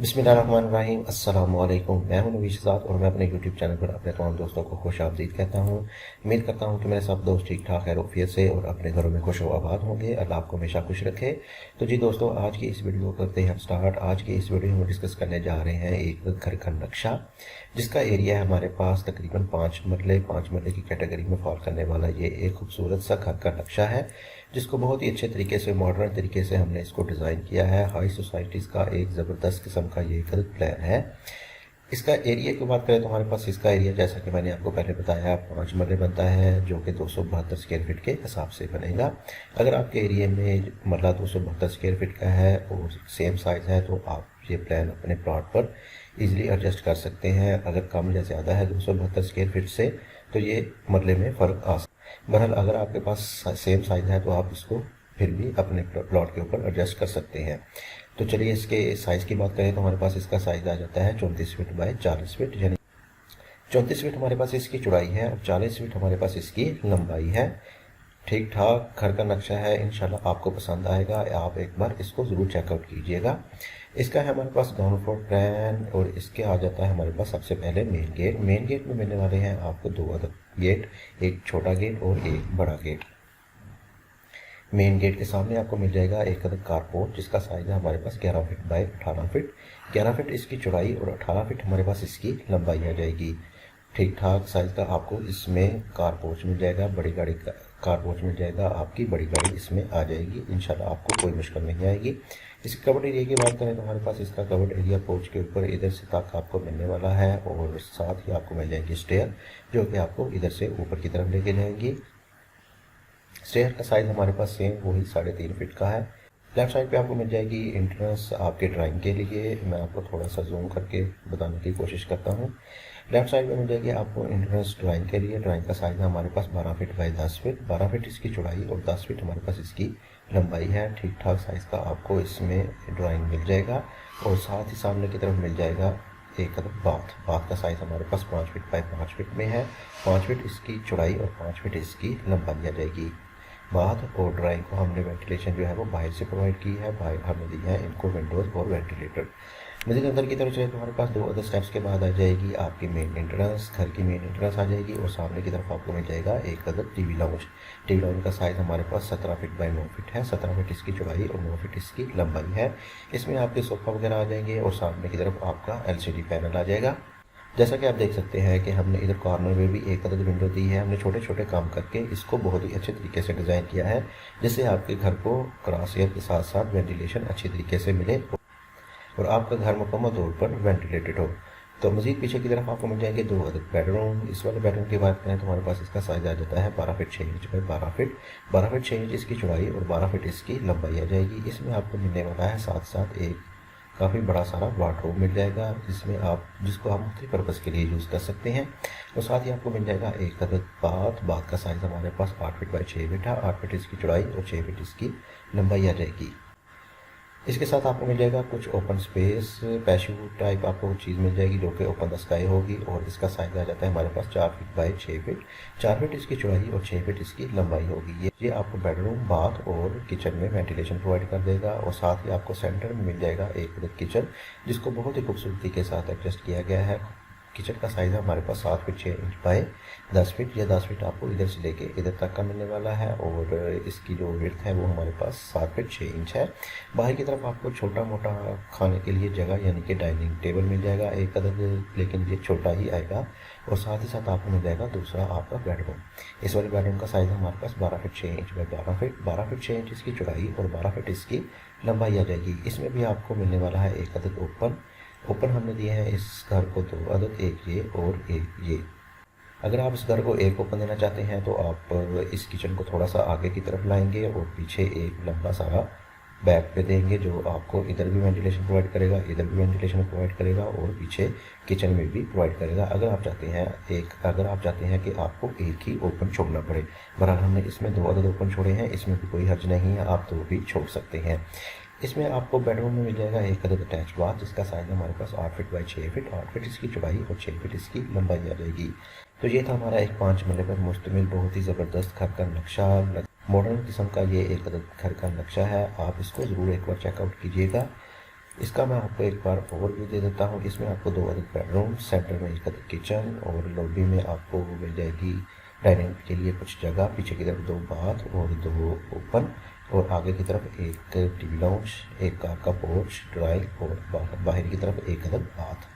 बिस्मिल्लाहिर्रहमानिर्रहीम अस्सलाम वालेकुम। मैं हूं नवीश आज़ाद और मैं अपने यूट्यूब चैनल पर अपने तमाम दोस्तों को खुश आमदीद कहता हूं। उम्मीद करता हूं कि मेरे सब दोस्त ठीक ठाक खैरियत से और अपने घरों में खुश व आबाद होंगे। अल्लाह आपको हमेशा खुश रखे। तो जी दोस्तों, आज की इस वीडियो को करते हैं हम स्टार्ट। आज की इस वीडियो में डिस्कस करने जा रहे हैं एक घर का नक्शा, जिसका एरिया है हमारे पास तकरीबन 5 मरले की कैटेगरी में फॉल करने वाला ये एक खूबसूरत सा घर का नक्शा है, जिसको बहुत ही अच्छे तरीके से मॉडर्न तरीके से हमने इसको डिज़ाइन किया है। हाई सोसाइटीज़ का एक ज़बरदस्त किस्म का ये घर प्लान है। इसका एरिया की बात करें तो हमारे पास इसका एरिया, जैसा कि मैंने आपको पहले बताया, 5 मरले बनता है, जो कि 272 स्क्वायर फीट के हिसाब से बनेगा। अगर आपके एरिया में मरला 272 स्क्वायर फीट का है और सेम साइज़ है तो आप ये प्लान अपने प्लॉट पर इजीली एडजस्ट कर सकते हैं। अगर कम या ज़्यादा है 272 स्क्वायर फीट से तो ये मरले में फ़र्क आ सकता है। बहरहाल अगर आपके पास सेम साइज़ है तो आप इसको फिर भी अपने प्लॉट के ऊपर एडजस्ट कर सकते हैं। तो चलिए इसके साइज़ की बात करें तो हमारे पास इसका साइज़ आ जाता है 34 फीट बाय 40 फीट, यानी 34 फीट हमारे पास इसकी चौड़ाई है और 40 फीट हमारे पास इसकी लंबाई है। ठीक ठाक घर का नक्शा है, इंशाल्लाह आपको पसंद आएगा। आप एक बार इसको ज़रूर चेकआउट कीजिएगा। इसका है हमारे पास ग्राउंड फ्लोर प्लान और इसके आ जाता है हमारे पास सबसे पहले मेन गेट। मेन गेट में मिलने वाले हैं आपको दो अदद गेट, एक छोटा गेट और एक बड़ा गेट। मेन गेट के सामने आपको मिल जाएगा एक अदद कारपोर्ट, जिसका साइज है हमारे पास 11 फीट बाय 18 फीट। 11 फीट इसकी चौड़ाई और 18 फीट हमारे पास इसकी लंबाई आ जाएगी। ठीक ठाक साइज़ का आपको इसमें कारपोर्च मिल जाएगा, बड़ी गाड़ी का कारपोर्च मिल जाएगा, आपकी बड़ी गाड़ी इसमें आ जाएगी। इंशाल्लाह आपको कोई मुश्किल नहीं आएगी। इसके कवर्ड एरिया की बात करें तो हमारे पास इसका कवर्ड एरिया पोर्च के ऊपर इधर से तक आपको मिलने वाला है और साथ ही आपको मिल जाएगी स्टेयर, जो कि आपको इधर से ऊपर की तरफ लेके जाएंगी। स्टेयर का साइज़ हमारे पास सेम वही 3.5 फीट का है। लेफ्ट साइड पे आपको मिल जाएगी एंट्रेंस आपके ड्राइंग के लिए। मैं आपको थोड़ा सा जूम करके बताने की कोशिश करता हूँ। लेफ्ट साइड पे मिल जाएगी आपको एंट्रेंस ड्राइंग के लिए। ड्राइंग का साइज़ है हमारे पास 12 फीट बाई 10 फीट। 12 फीट इसकी चौड़ाई और 10 फीट हमारे पास इसकी लंबाई है। ठीक ठाक साइज़ का आपको इसमें ड्राइंग मिल जाएगा और साथ ही सामने की तरफ मिल जाएगा एक अदद बाथ का साइज़ हमारे पास 5 फीट बाई 5 फीट में है। 5 फीट इसकी चौड़ाई और 5 फीट इसकी लंबाई आ जाएगी। बाथ और ड्राइंग को हमने वेंटिलेशन जो है वो बाहर से प्रोवाइड की है। बाहर हमने दी है इनको विंडोज़ और वेंटिलेटर। मज़ीद अंदर की तरफ चले तो हमारे पास दो अदर स्टेप्स के बाद आ जाएगी आपकी मेन एंट्रेंस। घर की मेन एंट्रेंस आ जाएगी और सामने की तरफ आपको मिल जाएगा एक other TV lounge. TV lounge का साइज़ हमारे पास 17 फीट बाई 9 फीट है। 17 फीट इसकी चौड़ाई और 9 फीट इसकी लंबाई है। इसमें आपके सोफ़ा वगैरह आ जाएंगे और सामने की तरफ आपका LCD पैनल आ जाएगा। जैसा कि आप देख सकते हैं कि हमने इधर कॉर्नर में भी एक अदद विंडो दी है। हमने छोटे छोटे काम करके इसको बहुत ही अच्छे तरीके से डिज़ाइन किया है, जिससे आपके घर को क्रॉस एयर के साथ साथ वेंटिलेशन अच्छी तरीके से मिले और आपका घर मुकम्मल तौर पर वेंटिलेटेड हो। तो मज़ीद पीछे की तरफ आपको मिल जाएंगे दो अदद बेडरूम। इस वाले बेडरूम की बात करें तो हमारे पास इसका साइज़ आ जाता है 12 feet 6 inch by 12 feet. 12 feet 6 inch इसकी चौड़ाई और 12 फीट इसकी लंबाई आ जाएगी। इसमें आपको मिलने वाला है साथ साथ एक काफ़ी बड़ा सारा वार्डरोब मिल जाएगा, जिसको आप मुख्तलिफ पर्पज़ के लिए यूज़ कर सकते हैं। और साथ ही आपको मिल जाएगा एक अदद बाथ का साइज़ हमारे पास 8 फीट बाई 6 फीट है। 8 फीट इसकी चौड़ाई और 6 फीट इसकी लंबाई आ जाएगी। इसके साथ आपको मिल जाएगा कुछ ओपन स्पेस पैशू टाइप आपको चीज़ मिल जाएगी, जो कि ओपन द स्काई होगी और इसका साइज आ जाता है हमारे पास 4 फीट बाई 6 फीट। 4 फीट इसकी चौड़ाई और 6 फीट इसकी लंबाई होगी। ये आपको बेडरूम, बाथ और किचन में वेंटिलेशन प्रोवाइड कर देगा और साथ ही आपको सेंटर में मिल जाएगा एक किचन, जिसको बहुत ही खूबसूरती के साथ एडजस्ट किया गया है। किचन का साइज़ है हमारे पास 7 फीट 6 इंच बाय 10 फीट या 10 फीट आपको इधर से लेके इधर तक का मिलने वाला है और इसकी जो विड्थ है वो हमारे पास 7 फीट 6 इंच है। बाहर की तरफ आपको छोटा मोटा खाने के लिए जगह यानी कि डाइनिंग टेबल मिल जाएगा एक अदद, लेकिन ये छोटा ही आएगा और साथ ही साथ आपको मिल जाएगा दूसरा आपका बेडरूम। इस वाले बेडरूम का साइज़ हमारे पास 12 feet 6 inch by 12 feet. 12 feet 6 inch इसकी चौड़ाई और 12 फीट इसकी लंबाई आ जाएगी। इसमें भी आपको मिलने वाला है एक अदद ओपन हमने दिए हैं इस घर को दो अदद, एक ये और एक ये। अगर आप इस घर को एक ओपन देना चाहते हैं तो आप इस किचन को थोड़ा सा आगे की तरफ लाएंगे और पीछे एक लंबा सारा बैक पे देंगे, जो आपको इधर भी वेंटिलेशन प्रोवाइड करेगा, इधर भी वेंटिलेशन प्रोवाइड करेगा और पीछे किचन में भी प्रोवाइड करेगा। अगर आप चाहते हैं कि आपको एक ही ओपन छोड़ना पड़े। बहरहाल हमने इसमें दो अदद ओपन छोड़े हैं, इसमें भी कोई हर्ज नहीं है, आप दो भी छोड़ सकते हैं। इसमें आपको बेडरूम में मिल जाएगा एक अदद अटैच बाथ, जिसका साइज़ हमारे पास 8 फीट बाई 6 फीट। 8 फीट इसकी चौड़ाई और 6 फीट इसकी लंबाई आ जाएगी। तो ये था हमारा एक 5 मरले पर मुश्तमिल बहुत ही ज़बरदस्त घर का नक्शा। मॉडर्न किस्म का ये एक अदद घर का नक्शा है। आप इसको ज़रूर एक बार चेकआउट कीजिएगा। इसका मैं आपको एक बार ओवरव्यू दे देता हूँ। इसमें आपको 2 अदद बेडरूम, सेंटर में 1 अदद किचन और लॉबी में आपको मिल जाएगी डाइनिंग के लिए कुछ जगह, पीछे की तरफ 2 बाथ और 2 ओपन, और आगे की तरफ 1 टीवी लाउंज, 1 कार का पोर्च, ड्राइव और बाहर की तरफ 1 अदद बाथ।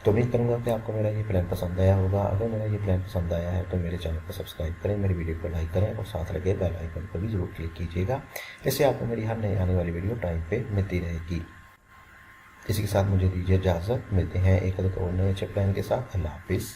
तो उम्मीद करूँगा कि आपको मेरा ये प्लान पसंद आया होगा। अगर मेरा ये प्लान पसंद आया है तो मेरे चैनल को सब्सक्राइब करें, मेरी वीडियो को लाइक करें और साथ लगे बेल आइकन पर भी ज़रूर क्लिक कीजिएगा। इससे आपको मेरी हर नई आने वाली वीडियो टाइम पे मिलती रहेगी। इसी के साथ मुझे दीजिए इजाज़त। मिलते हैं एक अदद और नए अच्छे प्लान के साथ। अल्लाह हाफिज़।